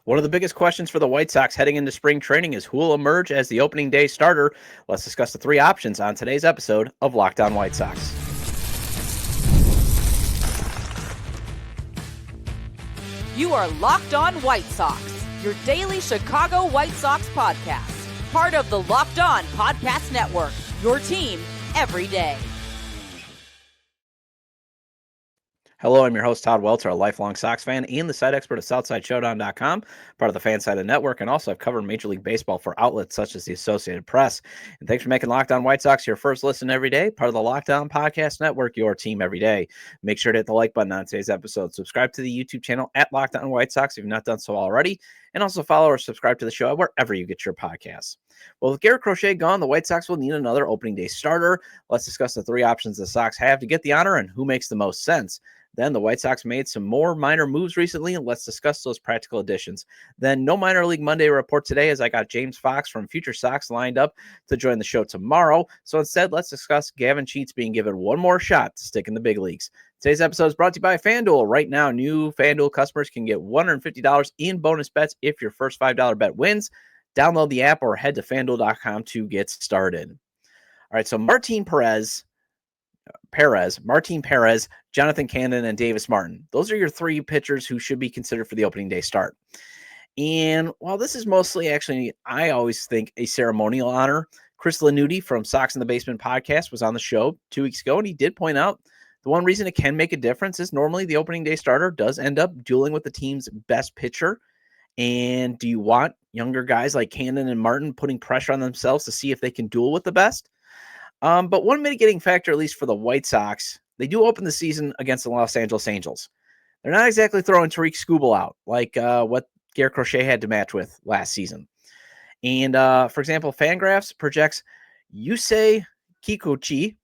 One of the biggest questions for the White Sox heading into spring training is who will emerge as the opening day starter. Let's discuss the three options on today's episode of Locked On White Sox. You are Locked On White Sox, your daily Chicago White Sox podcast. Part of the Locked On Podcast Network, your team every day. Hello, I'm your host, Todd Welter, a lifelong Sox fan and the site expert of SouthsideShowdown.com, part of the Fansided Network, and also I've covered Major League Baseball for outlets such as the Associated Press. And thanks for making Locked On White Sox your first listen every day, part of the Locked On Podcast Network, your team every day. Make sure to hit the like button on today's episode. Subscribe to the YouTube channel at Locked On White Sox if you've not done so already, and also follow or subscribe to the show wherever you get your podcasts. Well, with Garrett Crochet gone, the White Sox will need another opening day starter. Let's discuss the three options the Sox have to get the honor and who makes the most sense. Then the White Sox made some more minor moves recently, and let's discuss those practical additions. Then no minor league Monday report today, as I got James Fox from Future Sox lined up to join the show tomorrow. So instead, let's discuss Gavin Sheets being given one more shot to stick in the big leagues. Today's episode is brought to you by FanDuel. Right now, new FanDuel customers can get $150 in bonus bets if your first $5 bet wins. Download the app or head to FanDuel.com to get started. All right, so Martin Perez, Jonathan Cannon, and Davis Martin. Those are your three pitchers who should be considered for the opening day start. And while this is mostly actually, I always think, a ceremonial honor, Chris Lanuti from Sox in the Basement podcast was on the show 2 weeks ago, and he did point out the one reason it can make a difference is normally the opening day starter does end up dueling with the team's best pitcher. And do you want younger guys like Cannon and Martin putting pressure on themselves to see if they can duel with the best? But one mitigating factor, at least for the White Sox, they do open the season against the Los Angeles Angels. They're not exactly throwing Tariq Skubal out like what Garrett Crochet had to match with last season. And, for example, Fangraphs projects Yusei Kikuchi.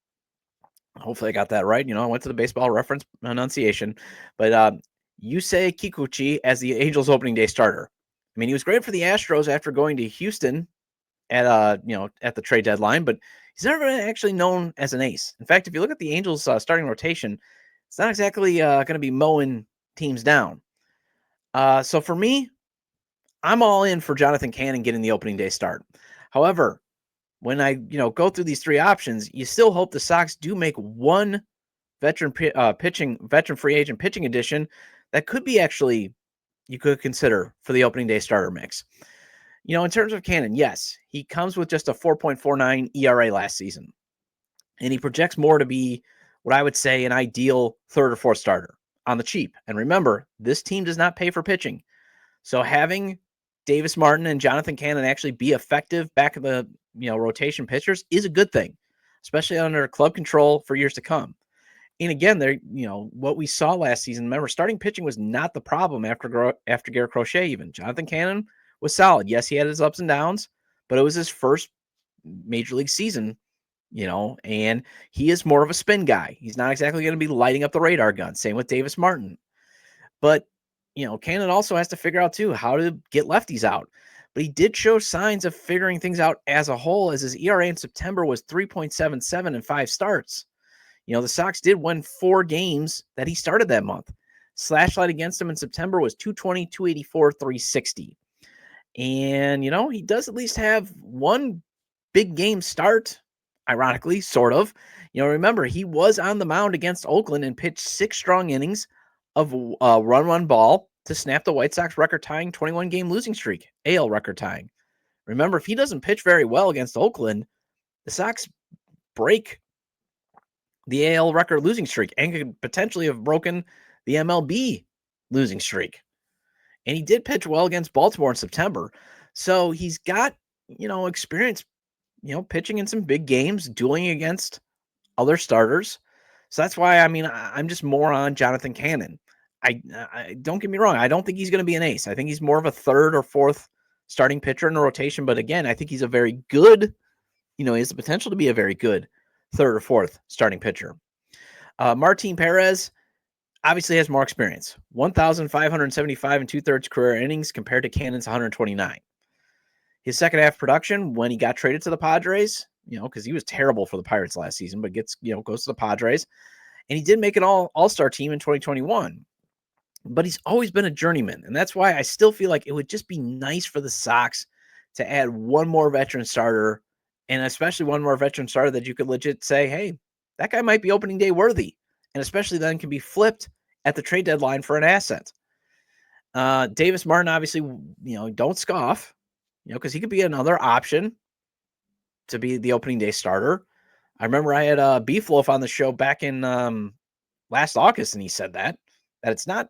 Hopefully I got that right. I went to the baseball reference pronunciation. But Yusei Kikuchi as the Angels opening day starter. I mean, he was great for the Astros after going to Houston at the trade deadline, but he's never been actually known as an ace. In fact, if you look at the Angels starting rotation, it's not exactly going to be mowing teams down. So for me, I'm all in for Jonathan Cannon getting the opening day start. However, when I go through these three options, you still hope the Sox do make one veteran free agent pitching addition that could be actually you could consider for the opening day starter mix. In terms of Cannon, yes, he comes with just a 4.49 ERA last season. And he projects more to be what I would say an ideal third or fourth starter on the cheap. And remember, this team does not pay for pitching. So having Davis Martin and Jonathan Cannon actually be effective back of the rotation pitchers is a good thing, especially under club control for years to come. And again, what we saw last season, remember, starting pitching was not the problem after Garrett Crochet even. Jonathan Cannon was solid. Yes, he had his ups and downs, but it was his first major league season, and he is more of a spin guy. He's not exactly going to be lighting up the radar gun. Same with Davis Martin. But, Cannon also has to figure out, too, how to get lefties out. But he did show signs of figuring things out as a whole, as his ERA in September was 3.77 in 5 starts. The Sox did win 4 games that he started that month. Slashlight against him in September was 220, 284, 360. And, he does at least have one big game start, ironically, sort of. Remember, he was on the mound against Oakland and pitched 6 strong innings of run ball to snap the White Sox record-tying 21-game losing streak, AL record-tying. Remember, if he doesn't pitch very well against Oakland, the Sox break the AL record losing streak and could potentially have broken the MLB losing streak. And he did pitch well against Baltimore in September. So he's got, experience, pitching in some big games, dueling against other starters. So that's why, I'm just more on Jonathan Cannon. I don't get me wrong. I don't think he's going to be an ace. I think he's more of a third or fourth starting pitcher in the rotation. But again, I think he's a very good, he has the potential to be a very good third or fourth starting pitcher. Martin Perez obviously has more experience. 1,575 and 2/3 career innings compared to Cannon's 129. His second half production when he got traded to the Padres, because he was terrible for the Pirates last season, but goes to the Padres. And he did make an all-star team in 2021. but he's always been a journeyman. And that's why I still feel like it would just be nice for the Sox to add one more veteran starter, and especially one more veteran starter that you could legit say, hey, that guy might be opening day worthy. And especially then can be flipped at the trade deadline for an asset. Davis Martin, obviously, don't scoff, because he could be another option to be the opening day starter. I remember I had Beef Loaf on the show back in last August, and he said that it's not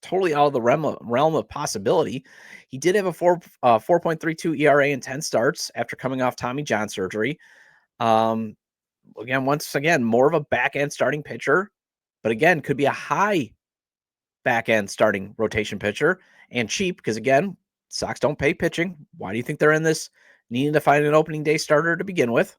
totally out of the realm of possibility. He did have a 4.32 ERA in 10 starts after coming off Tommy John surgery. Once again, more of a back end starting pitcher, but again, could be a high back end starting rotation pitcher and cheap because again, Sox don't pay pitching. Why do you think they're in this needing to find an opening day starter to begin with?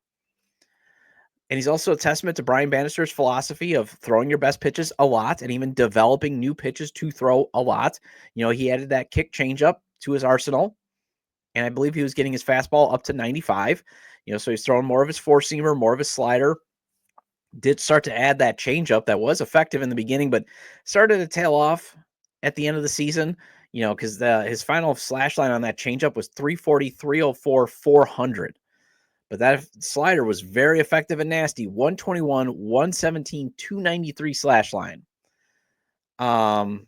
And he's also a testament to Brian Bannister's philosophy of throwing your best pitches a lot and even developing new pitches to throw a lot. He added that kick changeup to his arsenal, and I believe he was getting his fastball up to 95. So he's throwing more of his four-seamer, more of his slider. Did start to add that changeup that was effective in the beginning, but started to tail off at the end of the season, because his final slash line on that changeup was 340, 304, 400. But that slider was very effective and nasty. 121, 117, 293 slash line. But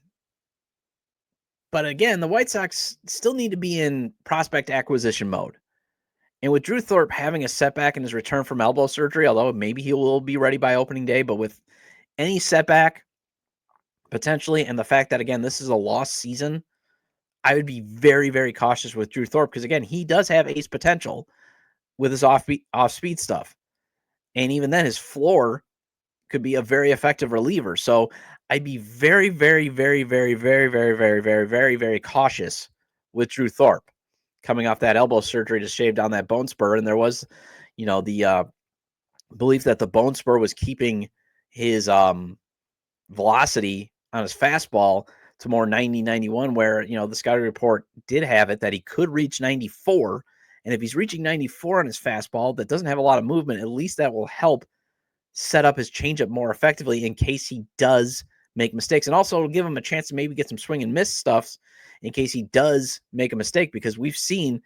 again, the White Sox still need to be in prospect acquisition mode. And with Drew Thorpe having a setback in his return from elbow surgery, although maybe he will be ready by opening day, but with any setback potentially, and the fact that, again, this is a lost season, I would be very, very cautious with Drew Thorpe because, again, he does have ace potential with his off-speed stuff. And even then, his floor could be a very effective reliever. So I'd be very, very, very, very, very, very, very, very, very, very cautious with Drew Thorpe coming off that elbow surgery to shave down that bone spur. And there was, the belief that the bone spur was keeping his velocity on his fastball to more 90, 91, where, the scouting report did have it that he could reach 94. And if he's reaching 94 on his fastball that doesn't have a lot of movement, at least that will help set up his changeup more effectively in case he does make mistakes. And also give him a chance to maybe get some swing and miss stuffs in case he does make a mistake, because we've seen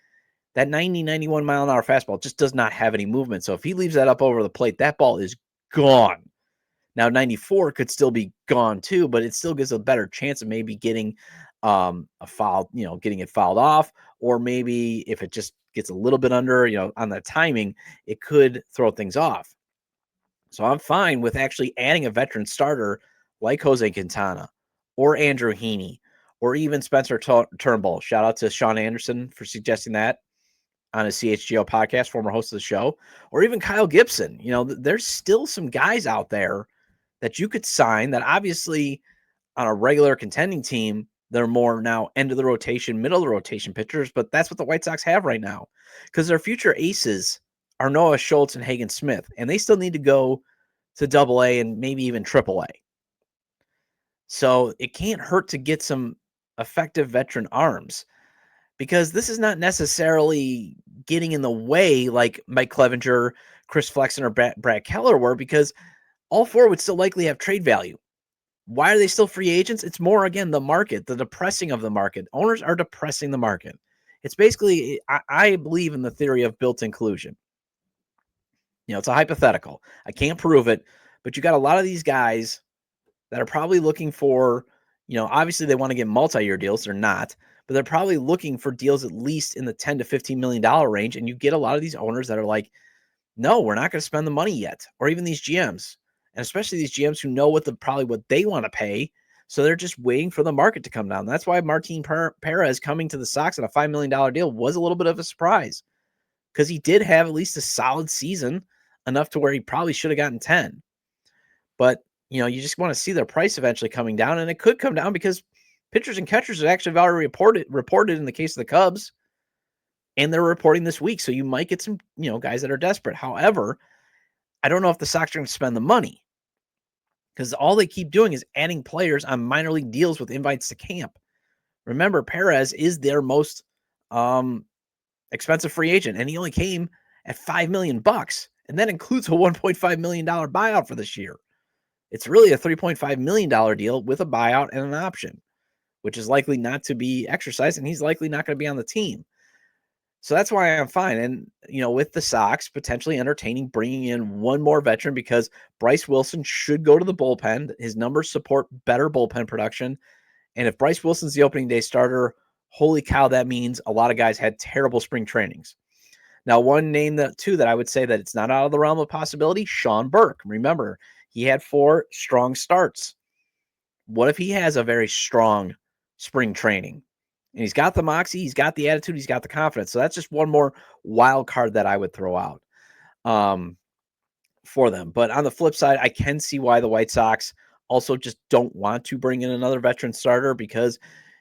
that 90, 91 mile an hour fastball just does not have any movement. So if he leaves that up over the plate, that ball is gone. Now, 94 could still be gone too, but it still gives a better chance of maybe getting a foul, getting it fouled off, or maybe if it just gets a little bit under, on the timing, it could throw things off. So I'm fine with actually adding a veteran starter like Jose Quintana or Andrew Heaney or even Spencer Turnbull. Shout out to Sean Anderson for suggesting that on his CHGO podcast, former host of the show, or even Kyle Gibson. There's still some guys out there that you could sign that obviously on a regular contending team, they're more now end of the rotation, middle of the rotation pitchers, but that's what the White Sox have right now because their future aces are Noah Schultz and Hagen Smith, and they still need to go to AA and maybe even AAA. So it can't hurt to get some effective veteran arms because this is not necessarily getting in the way like Mike Clevenger, Chris Flexen, or Brad Keller were, because all four would still likely have trade value. Why are they still free agents? It's more, again, the market, the depressing of the market. Owners are depressing the market. It's basically, I believe in the theory of built-in collusion. It's a hypothetical. I can't prove it, but you got a lot of these guys that are probably looking for, obviously they want to get multi-year deals. They're not, but they're probably looking for deals at least in the $10 to $15 million range. And you get a lot of these owners that are like, no, we're not going to spend the money yet. Or even these GMs, and especially these GMs who know what they want to pay. So they're just waiting for the market to come down. That's why Martin Perez coming to the Sox on a $5 million deal was a little bit of a surprise, because he did have at least a solid season, enough to where he probably should have gotten 10. But, you just want to see their price eventually coming down, and it could come down because pitchers and catchers have actually already reported in the case of the Cubs, and they're reporting this week. So you might get some, guys that are desperate. However, I don't know if the Sox are going to spend the money, because all they keep doing is adding players on minor league deals with invites to camp. Remember, Perez is their most expensive free agent, and he only came at $5 million, and that includes a $1.5 million buyout for this year. It's really a $3.5 million deal with a buyout and an option. which is likely not to be exercised, and he's likely not going to be on the team. So that's why I'm fine. And, with the Sox potentially entertaining bringing in one more veteran, because Bryce Wilson should go to the bullpen. His numbers support better bullpen production. And if Bryce Wilson's the opening day starter, holy cow, that means a lot of guys had terrible spring trainings. Now, one name that I would say that it's not out of the realm of possibility, Sean Burke. Remember, he had 4 strong starts. What if he has a very strong spring training? And he's got the moxie, he's got the attitude, he's got the confidence. So that's just one more wild card that I would throw out for them. But on the flip side, I can see why the White Sox also just don't want to bring in another veteran starter, because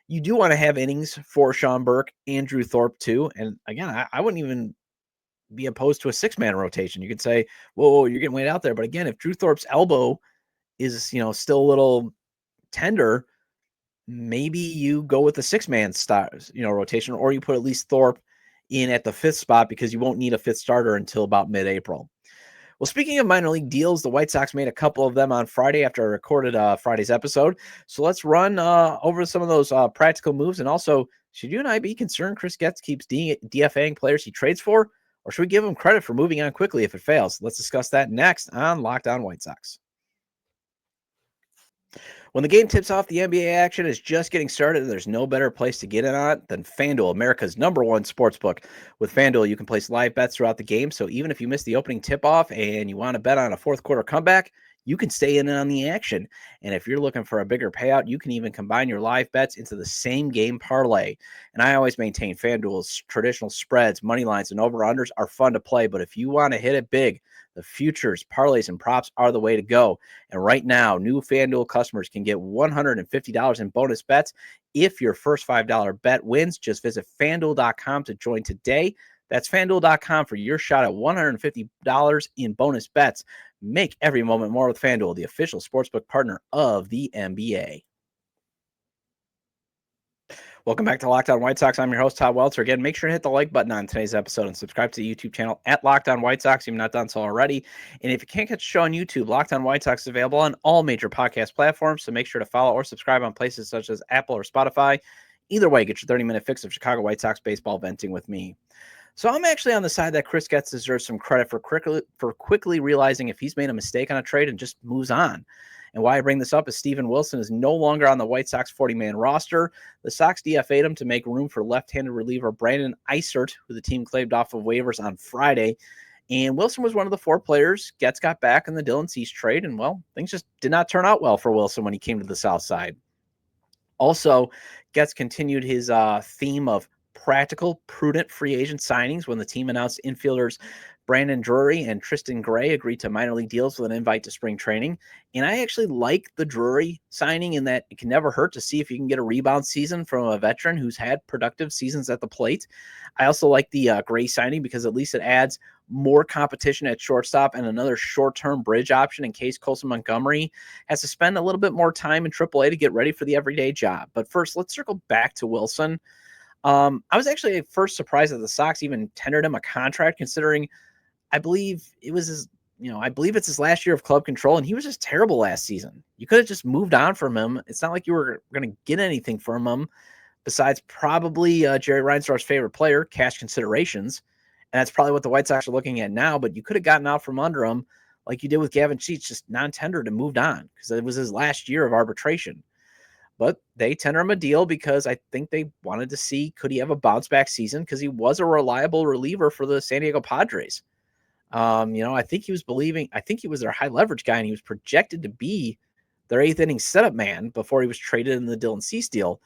you do want to have innings for Sean Burke and Drew Thorpe too. And again, I wouldn't even be opposed to a 6-man rotation. You could say, whoa, you're getting way out there. But again, if Drew Thorpe's elbow is, still a little tender, maybe you go with the 6-man rotation, or you put at least Thorpe in at the 5th spot, because you won't need a 5th starter until about mid-April. Well, speaking of minor league deals, the White Sox made a couple of them on Friday after I recorded Friday's episode. So let's run over some of those practical moves. And also, should you and I be concerned Chris Getz keeps DFA'ing players he trades for, or should we give him credit for moving on quickly if it fails? Let's discuss that next on Locked On White Sox. When the game tips off, the NBA action is just getting started, and there's no better place to get in on it than FanDuel, America's #1 sportsbook. With FanDuel, you can place live bets throughout the game, so even if you miss the opening tip-off and you want to bet on a fourth quarter comeback, you can stay in on the action. And if you're looking for a bigger payout, you can even combine your live bets into the same game parlay. And I always maintain FanDuel's traditional spreads, money lines, and over-unders are fun to play, but if you want to hit it big, the futures, parlays, and props are the way to go. And right now, new FanDuel customers can get $150 in bonus bets if your first $5 bet wins. Just visit FanDuel.com to join today. That's FanDuel.com for your shot at $150 in bonus bets. Make every moment more with FanDuel, the official sportsbook partner of the NBA. Welcome back to Locked On White Sox. I'm your host, Todd Welter. Again, make sure to hit the like button on today's episode and subscribe to the YouTube channel at Locked On White Sox if you've not done so already. And if you can't catch the show on YouTube, Locked On White Sox is available on all major podcast platforms, so make sure to follow or subscribe on places such as Apple or Spotify. Either way, get your 30-minute fix of Chicago White Sox baseball venting with me. So I'm actually on the side that Chris Getz deserves some credit for quickly realizing if he's made a mistake on a trade and just moves on. And why I bring this up is Steven Wilson is no longer on the White Sox 40-man roster. The Sox DFA'd him to make room for left-handed reliever Brandon Eisert, who the team claimed off of waivers on Friday. And Wilson was one of the 4 players Getz got back in the Dylan Cease trade. And, well, things just did not turn out well for Wilson when he came to the South Side. Also, Getz continued his theme of practical, prudent free agent signings when the team announced infielders Brandon Drury and Tristan Gray agreed to minor league deals with an invite to spring training. And I actually like the Drury signing in that it can never hurt to see if you can get a rebound season from a veteran who's had productive seasons at the plate. I also like the Gray signing because at least it adds more competition at shortstop and another short-term bridge option in case Colson Montgomery has to spend a little bit more time in AAA to get ready for the everyday job. But first, let's circle back to Wilson. I was actually at first surprised that the Sox even tendered him a contract, considering I believe it's his last year of club control, and he was just terrible last season. You could have just moved on from him. It's not like you were going to get anything from him besides probably Jerry Reinsdorf's favorite player, cash considerations. And that's probably what the White Sox are looking at now, but you could have gotten out from under him like you did with Gavin Sheets, just non-tendered and moved on because it was his last year of arbitration. But they tender him a deal because I think they wanted to see, could he have a bounce back season? Because he was a reliable reliever for the San Diego Padres. I think he was their high leverage guy, and he was projected to be their 8th inning setup man before he was traded in the Dylan Cease deal.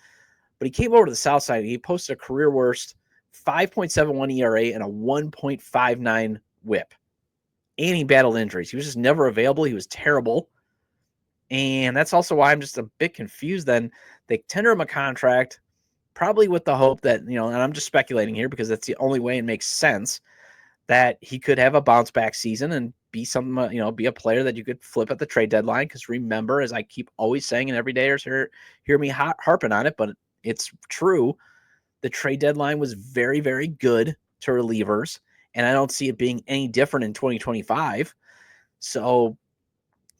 But he came over to the South Side and he posted a career worst 5.71 ERA and a 1.59 whip. And he battled injuries. He was just never available. He was terrible. And that's also why I'm just a bit confused. Then they tender him a contract, probably with the hope that, and I'm just speculating here because that's the only way it makes sense, that he could have a bounce back season and be something, be a player that you could flip at the trade deadline. Because remember, as I keep always saying, and every day hear me harping on it, but it's true. The trade deadline was very, very good to relievers, and I don't see it being any different in 2025. So,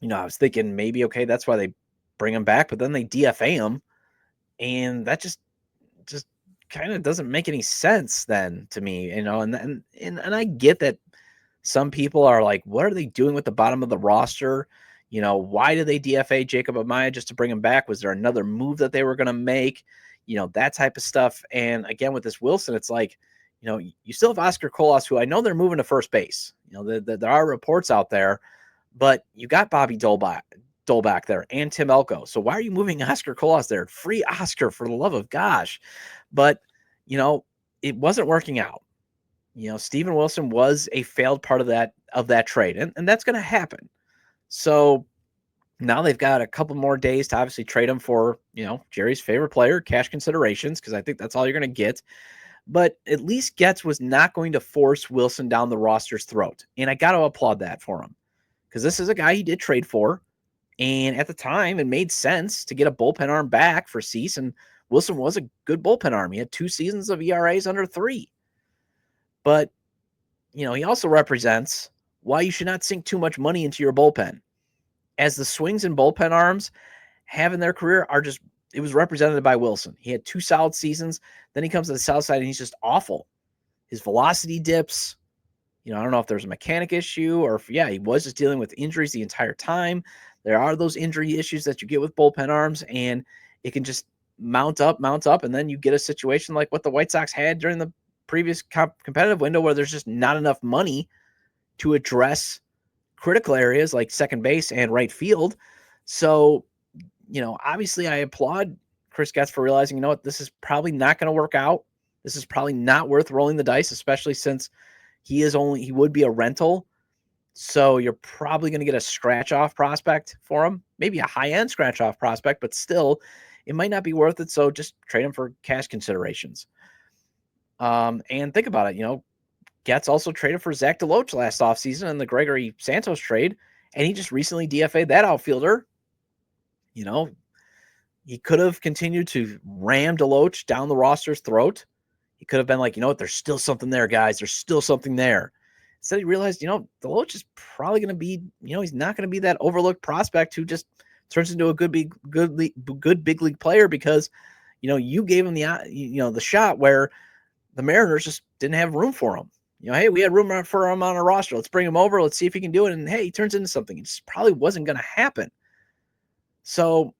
I was thinking maybe, okay, that's why they bring him back, but then they DFA him. And that just kind of doesn't make any sense then to me, and I get that some people are like, what are they doing with the bottom of the roster? Why did they DFA Jacob Amaya just to bring him back? Was there another move that they were going to make? That type of stuff. And again, with this Wilson, it's like, you still have Oscar Colas, who I know they're moving to first base. There are reports out there, but you got Bobby Dolback there and Tim Elko. So why are you moving Oscar Colas there? Free Oscar, for the love of gosh. But, it wasn't working out. Steven Wilson was a failed part of that trade, and that's going to happen. So now they've got a couple more days to obviously trade him for, Jerry's favorite player, cash considerations, because I think that's all you're going to get. But at least Getz was not going to force Wilson down the roster's throat. And I got to applaud that for him, because this is a guy he did trade for. And at the time, it made sense to get a bullpen arm back for Cease. And Wilson was a good bullpen arm. He had 2 seasons of ERAs under 3. But, he also represents why you should not sink too much money into your bullpen. As the swings and bullpen arms have in their career it was represented by Wilson. He had 2 solid seasons. Then he comes to the south side and he's just awful. His velocity dips. I don't know if there's a mechanic issue or if, he was just dealing with injuries the entire time. There are those injury issues that you get with bullpen arms, and it can just mount up, and then you get a situation like what the White Sox had during the previous competitive window, where there's just not enough money to address critical areas like second base and right field. So, obviously I applaud Chris Getz for realizing, this is probably not going to work out. This is probably not worth rolling the dice, especially since he would be a rental. So you're probably going to get a scratch-off prospect for him, maybe a high-end scratch-off prospect, but still, it might not be worth it. So just trade him for cash considerations. And think about it, Getz also traded for Zach DeLoach last offseason in the Gregory Santos trade, and he just recently DFA'd that outfielder. He could have continued to ram DeLoach down the roster's throat. He could have been like, there's still something there, guys. There's still something there. Instead, he realized, DeLoach is probably going to be, he's not going to be that overlooked prospect who just turns into a good big league player because, you gave him the shot where the Mariners just didn't have room for him. Hey, we had room for him on our roster. Let's bring him over. Let's see if he can do it. And hey, he turns into something. It just probably wasn't going to happen. So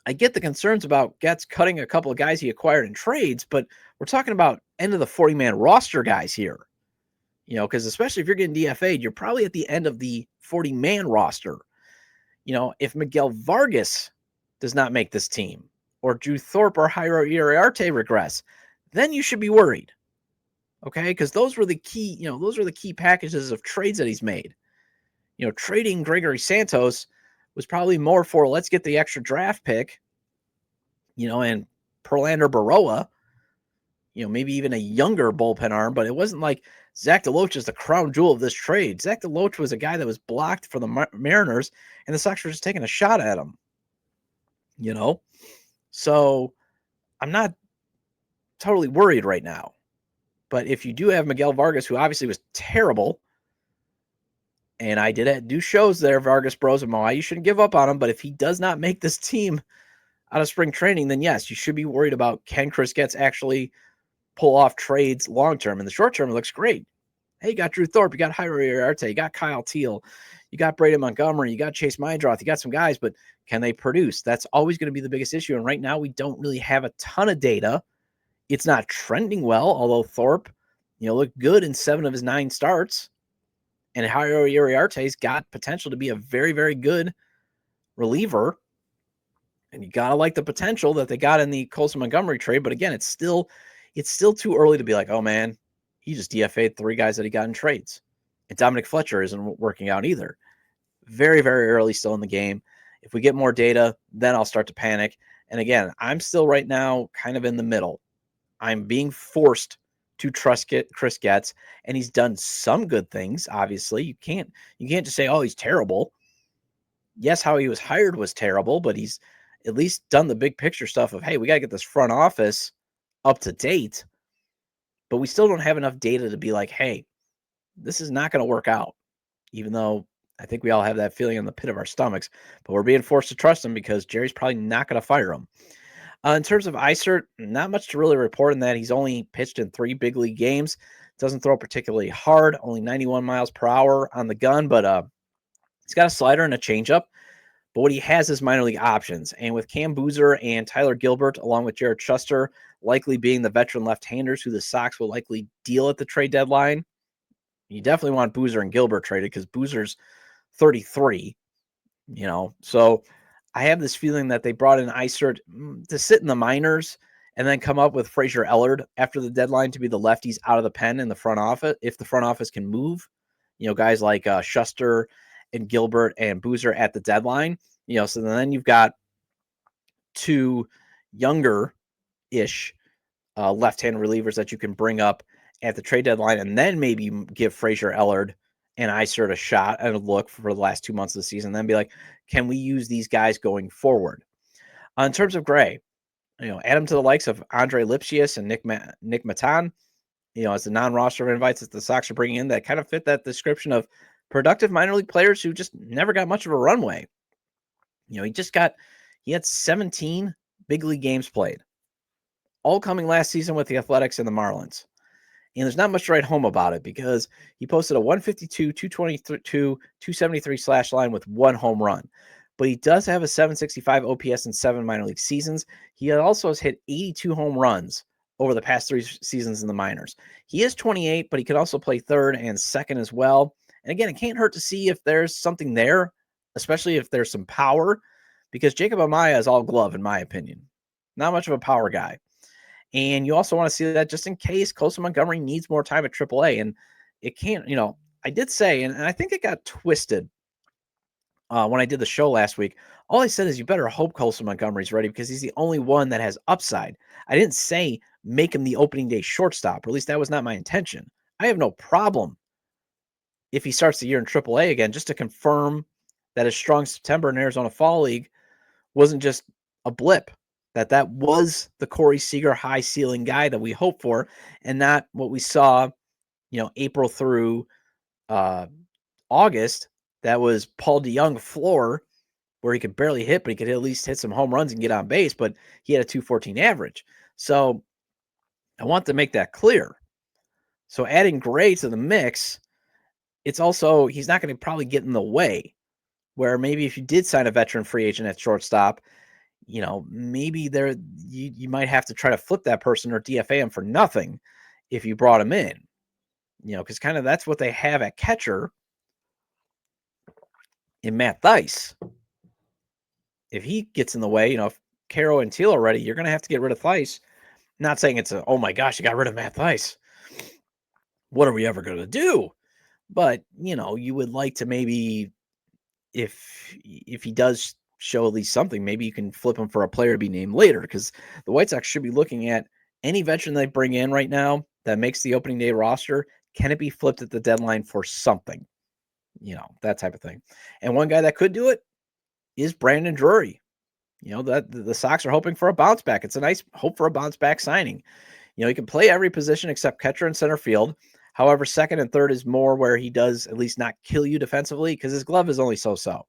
I get the concerns about Getz cutting a couple of guys he acquired in trades, but we're talking about end of the 40-man roster guys here. Because especially if you're getting DFA'd, you're probably at the end of the 40-man roster. If Miguel Vargas does not make this team, or Drew Thorpe or Jairo Iriarte regress, then you should be worried. Okay, because those were the key packages of trades that he's made. Trading Gregory Santos was probably more for let's get the extra draft pick, and Perlander Baroa, maybe even a younger bullpen arm, but it wasn't like Zach DeLoach is the crown jewel of this trade. Zach DeLoach was a guy that was blocked for the Mariners, and the Sox were just taking a shot at him. So I'm not totally worried right now. But if you do have Miguel Vargas, who obviously was terrible, and I did do shows there, Vargas Bros and why you shouldn't give up on him, but if he does not make this team out of spring training, then yes, you should be worried about can Chris Getz actually pull off trades long-term. In the short term, it looks great. Hey, you got Drew Thorpe, you got Jairo Iriarte, you got Kyle Teal, you got Braden Montgomery, you got Chase Meindroth, you got some guys, but can they produce? That's always going to be the biggest issue, and right now we don't really have a ton of data. It's not trending well, although Thorpe, looked good in 7 of his 9 starts, and Jairo Iriarte's got potential to be a very, very good reliever. And you got to like the potential that they got in the Colson Montgomery trade. But again, it's still too early to be like, oh man, he just DFA'd 3 guys that he got in trades. And Dominic Fletcher isn't working out either. Very, very early still in the game. If we get more data, then I'll start to panic. And again, I'm still right now kind of in the middle. I'm being forced to trust Chris Getz, and he's done some good things. Obviously, you can't just say, oh, he's terrible. Yes, how he was hired was terrible, but he's at least done the big picture stuff of, hey, we got to get this front office up to date, but we still don't have enough data to be like, hey, this is not going to work out, even though I think we all have that feeling in the pit of our stomachs, but we're being forced to trust him because Jerry's probably not going to fire him. In terms of ICERT, not much to really report in that. He's only pitched in 3 big league games. Doesn't throw particularly hard, only 91 miles per hour on the gun, but he's got a slider and a changeup. But what he has is minor league options. And with Cam Boozer and Tyler Gilbert, along with Jared Schuster, likely being the veteran left-handers who the Sox will likely deal at the trade deadline, you definitely want Boozer and Gilbert traded because Boozer's 33, So I have this feeling that they brought in ICERT to sit in the minors and then come up with Frazier Ellard after the deadline to be the lefties out of the pen in the front office. If the front office can move, guys like Schuster and Gilbert and Boozer at the deadline, so then you've got 2 younger-ish left-hand relievers that you can bring up at the trade deadline, and then maybe give Frazier Ellard and ICERT a shot and a look for the last 2 months of the season, and then be like, can we use these guys going forward? In terms of Gray, add him to the likes of Andre Lipsius and Nick Matan, as the non-roster invites that the Sox are bringing in that kind of fit that description of productive minor league players who just never got much of a runway. He had 17 big league games played, all coming last season with the Athletics and the Marlins. And there's not much to write home about it because he posted a 152, 222, 273 slash line with 1 home run. But he does have a 765 OPS in 7 minor league seasons. He also has hit 82 home runs over the past 3 seasons in the minors. He is 28, but he can also play third and second as well. And again, it can't hurt to see if there's something there, especially if there's some power, because Jacob Amaya is all glove, in my opinion. Not much of a power guy. And you also want to see that just in case Colson Montgomery needs more time at AAA. And it can't, I did say, and I think it got twisted when I did the show last week. All I said is you better hope Colson Montgomery's ready because he's the only one that has upside. I didn't say make him the opening day shortstop, or at least that was not my intention. I have no problem if he starts the year in AAA again, just to confirm that his strong September in Arizona Fall League wasn't just a blip. That was the Corey Seager high ceiling guy that we hoped for, and not what we saw, April through August. That was Paul DeYoung floor, where he could barely hit, but he could at least hit some home runs and get on base. But he had a 214 average. So I want to make that clear. So adding Gray to the mix, it's also he's not going to probably get in the way. Where maybe if you did sign a veteran free agent at shortstop, maybe there you might have to try to flip that person or DFA him for nothing if you brought him in, because kind of that's what they have at catcher in Matt Thaiss. If he gets in the way, if Caro and Teal are ready, you're going to have to get rid of Thaiss. Not saying it's oh my gosh, you got rid of Matt Thaiss. What are we ever going to do? But, you would like to maybe, if he does show at least something, maybe you can flip him for a player to be named later, because the White Sox should be looking at any veteran they bring in right now that makes the opening day roster. Can it be flipped at the deadline for something? That type of thing. And one guy that could do it is Brandon Drury. That the Sox are hoping for a bounce back. It's a nice hope for a bounce back signing. He can play every position except catcher and center field. However, second and third is more where he does at least not kill you defensively because his glove is only so-so.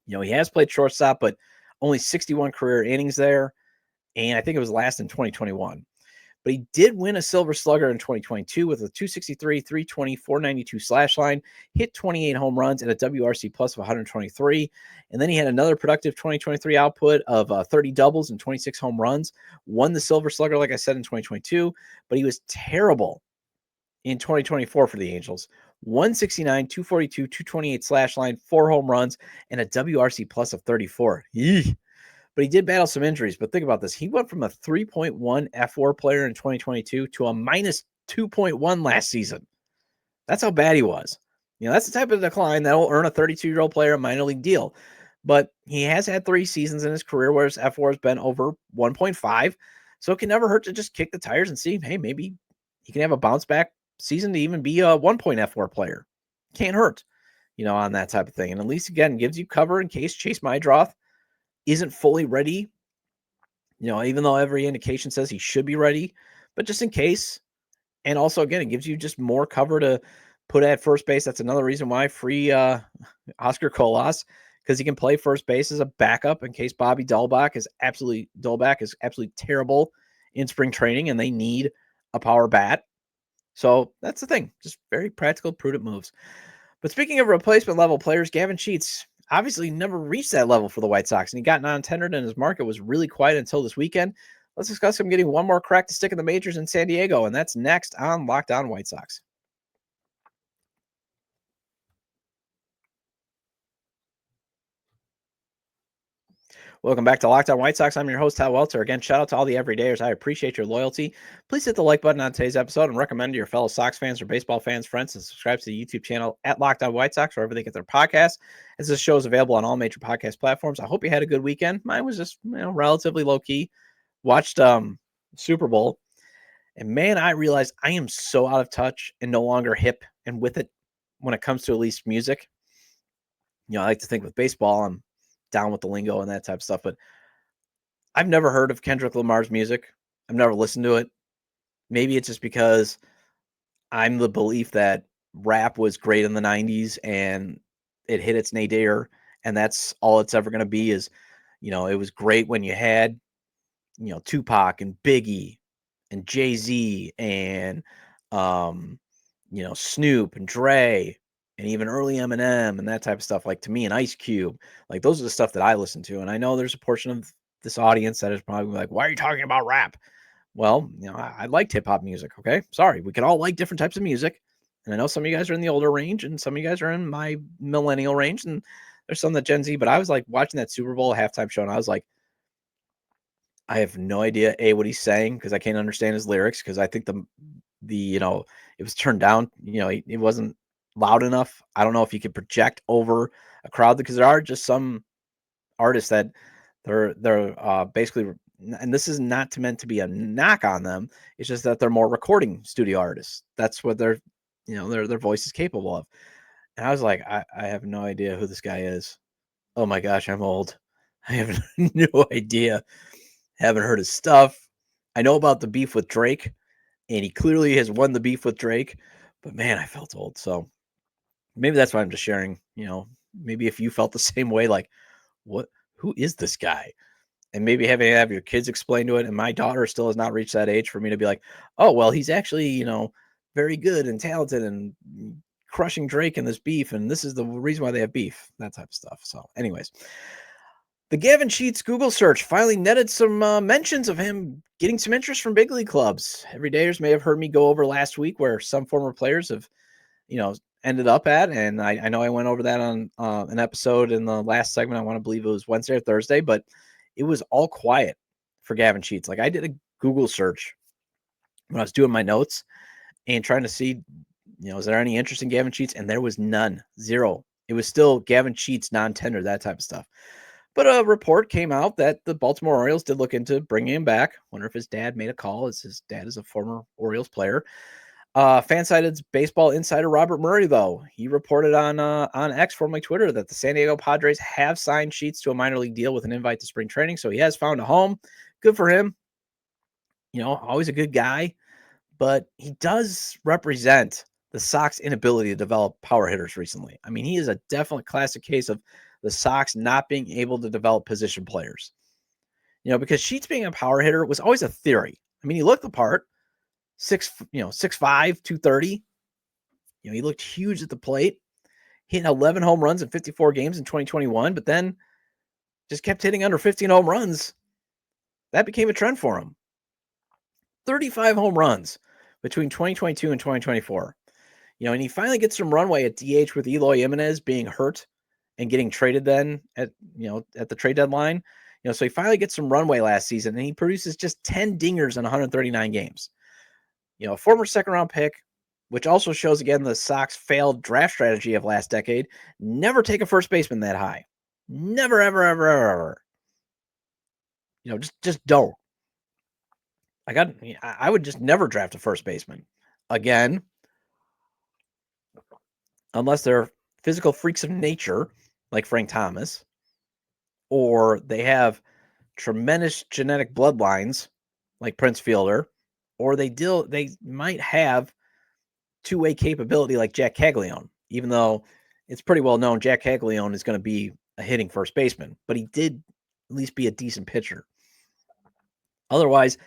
He has played shortstop, but only 61 career innings there. And I think it was last in 2021. But he did win a Silver Slugger in 2022 with a 263, 320, 492 slash line, hit 28 home runs and a WRC plus of 123. And then he had another productive 2023 output of 30 doubles and 26 home runs. Won the Silver Slugger, like I said, in 2022, but he was terrible in 2024 for the Angels. 169, 242, 228 slash line, 4 home runs, and a WRC plus of 34. Eeh. But he did battle some injuries. But think about this. He went from a 3.1 F4 player in 2022 to a minus 2.1 last season. That's how bad he was. That's the type of decline that will earn a 32-year-old player a minor league deal. But he has had 3 seasons in his career where his F4 has been over 1.5. So it can never hurt to just kick the tires and see, hey, maybe he can have a bounce back season to even be a 1-point F4 player. Can't hurt, on that type of thing. And at least, again, gives you cover in case Chase Mydroth isn't fully ready, even though every indication says he should be ready, but just in case. And also, again, it gives you just more cover to put at first base. That's another reason why free Oscar Colas because he can play first base as a backup in case Bobby Dalbec is absolutely terrible in spring training and they need a power bat. So that's the thing. Just very practical, prudent moves. But speaking of replacement level players, Gavin Sheets obviously never reached that level for the White Sox, and he got non-tendered, and his market was really quiet until this weekend. Let's discuss him getting one more crack to stick in the majors in San Diego, and that's next on Locked On White Sox. Welcome back to Locked On White Sox. I'm your host, Todd Welter. Again, shout out to all the everydayers. I appreciate your loyalty. Please hit the like button on today's episode and recommend to your fellow Sox fans or baseball fans, friends, and subscribe to the YouTube channel at Locked On White Sox, wherever they get their podcasts, as this show is available on all major podcast platforms. I hope you had a good weekend. Mine was just, relatively low-key. Watched Super Bowl, and man, I realized I am so out of touch and no longer hip and with it when it comes to at least music. I like to think with baseball, I'm down with the lingo and that type of stuff, but I've never heard of Kendrick Lamar's music. I've never listened to it. Maybe it's just because I'm the belief that rap was great in the 90s and it hit its nadir, and that's all it's ever going to be is, it was great when you had, Tupac and Biggie and Jay-Z and, Snoop and Dre and even early Eminem and that type of stuff. Like, to me, and Ice Cube, like, those are the stuff that I listen to. And I know there's a portion of this audience that is probably like, why are you talking about rap? Well, I liked hip hop music. Okay. Sorry. We can all like different types of music. And I know some of you guys are in the older range and some of you guys are in my millennial range, and there's some that Gen Z, but I was like watching that Super Bowl halftime show and I was like, I have no idea what he's saying, because I can't understand his lyrics, because I think it was turned down, it wasn't loud enough. I don't know if you could project over a crowd, because there are just some artists that they're basically, and this is not meant to be a knock on them, it's just that they're more recording studio artists. That's what their voice is capable of. And I was like, I have no idea who this guy is. Oh my gosh, I'm old. I have no idea. Haven't heard his stuff. I know about the beef with Drake, and he clearly has won the beef with Drake, but man, I felt old. So maybe that's why I'm just sharing, maybe if you felt the same way, like, who is this guy? And maybe have your kids explain to it. And my daughter still has not reached that age for me to be like, oh, well, he's actually, very good and talented and crushing Drake in this beef, and this is the reason why they have beef, that type of stuff. So anyways, the Gavin Sheets Google search finally netted some mentions of him getting some interest from big league clubs. Everydayers may have heard me go over last week where some former players have, ended up at, and I know I went over that on an episode in the last segment. I want to believe it was Wednesday or Thursday, but it was all quiet for Gavin Sheets. Like, I did a Google search when I was doing my notes and trying to see, is there any interest in Gavin Sheets? And there was none, zero. It was still Gavin Sheets non-tender, that type of stuff. But a report came out that the Baltimore Orioles did look into bringing him back. Wonder if his dad made a call, as his dad is a former Orioles player. Fansided's baseball insider Robert Murray, though, he reported on X, formerly Twitter, that the San Diego Padres have signed Sheets to a minor league deal with an invite to spring training. So he has found a home. Good for him. Always a good guy, but he does represent the Sox inability to develop power hitters recently. I mean, he is a definite classic case of the Sox not being able to develop position players. Because Sheets being a power hitter was always a theory. I mean, he looked the part, 6'5", 230. He looked huge at the plate, hitting 11 home runs in 54 games in 2021, but then just kept hitting under 15 home runs. That became a trend for him. 35 home runs between 2022 and 2024. And he finally gets some runway at DH with Eloy Jimenez being hurt and getting traded then at the trade deadline. So he finally gets some runway last season, and he produces just 10 dingers in 139 games. A former second-round pick, which also shows, again, the Sox failed draft strategy of last decade. Never take a first baseman that high. Never, ever, ever, ever. Just don't. I would just never draft a first baseman. Again, unless they're physical freaks of nature, like Frank Thomas, or they have tremendous genetic bloodlines, like Prince Fielder, or they might have two-way capability like Jack Caglione, even though it's pretty well known Jack Caglione is going to be a hitting first baseman, but he did at least be a decent pitcher. Otherwise,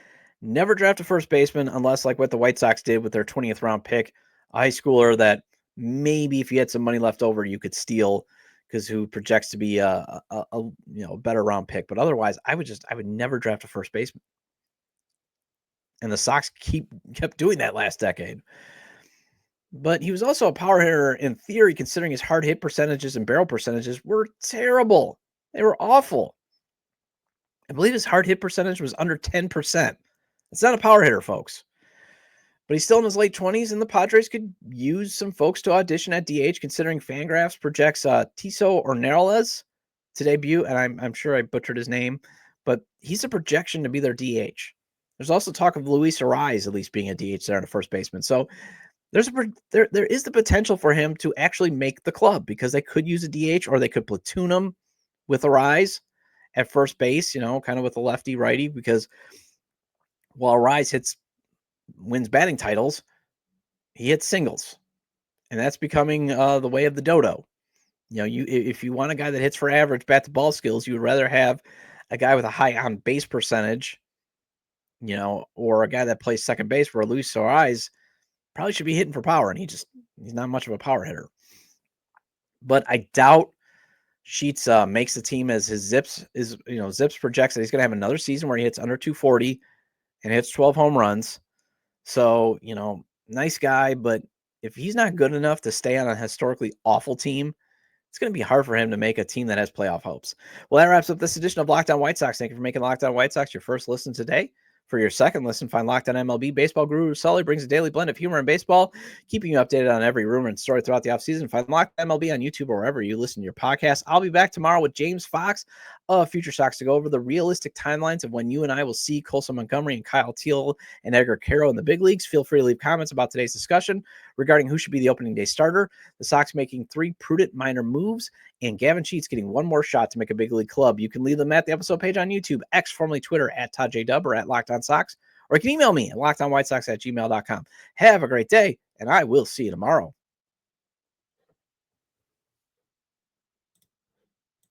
never draft a first baseman unless, like what the White Sox did with their 20th round pick, a high schooler that maybe if you had some money left over, you could steal because who projects to be a better round pick. But otherwise, I would never draft a first baseman. And the Sox kept doing that last decade. But he was also a power hitter in theory, considering his hard hit percentages and barrel percentages were terrible. They were awful. I believe his hard hit percentage was under 10%. It's not a power hitter, folks. But he's still in his late 20s, and the Padres could use some folks to audition at DH, considering Fangraphs projects Tiso Ornelas to debut, and I'm sure I butchered his name, but he's a projection to be their DH. There's also talk of Luis Ariz at least being a DH there on a first baseman. So there is the potential for him to actually make the club because they could use a DH or they could platoon him with Ariz at first base, kind of with a lefty righty, because while Ariz wins batting titles, he hits singles, and that's becoming the way of the dodo. If you want a guy that hits for average bat to ball skills, you would rather have a guy with a high on base percentage, or a guy that plays second base, where Luis Ariz probably should be hitting for power, and he's not much of a power hitter. But I doubt Sheets makes the team as his Zips projects that he's going to have another season where he hits under 240 and hits 12 home runs. So, nice guy, but if he's not good enough to stay on a historically awful team, it's going to be hard for him to make a team that has playoff hopes. Well, that wraps up this edition of Locked On White Sox. Thank you for making Locked On White Sox your first listen today. For your second listen, find Locked On MLB. Baseball guru Sully brings a daily blend of humor and baseball, keeping you updated on every rumor and story throughout the offseason. Find Locked On MLB on YouTube or wherever you listen to your podcast. I'll be back tomorrow with James Fox of Future Sox to go over the realistic timelines of when you and I will see Colson Montgomery and Kyle Teal and Edgar Caro in the big leagues. Feel free to leave comments about today's discussion regarding who should be the opening day starter, the Sox making 3 prudent minor moves, and Gavin Sheets getting one more shot to make a big league club. You can leave them at the episode page on YouTube, X, formerly Twitter, at Todd J. Dub or at Locked On Sox, or you can email me at lockedonwhitesox@gmail.com. Have a great day, and I will see you tomorrow.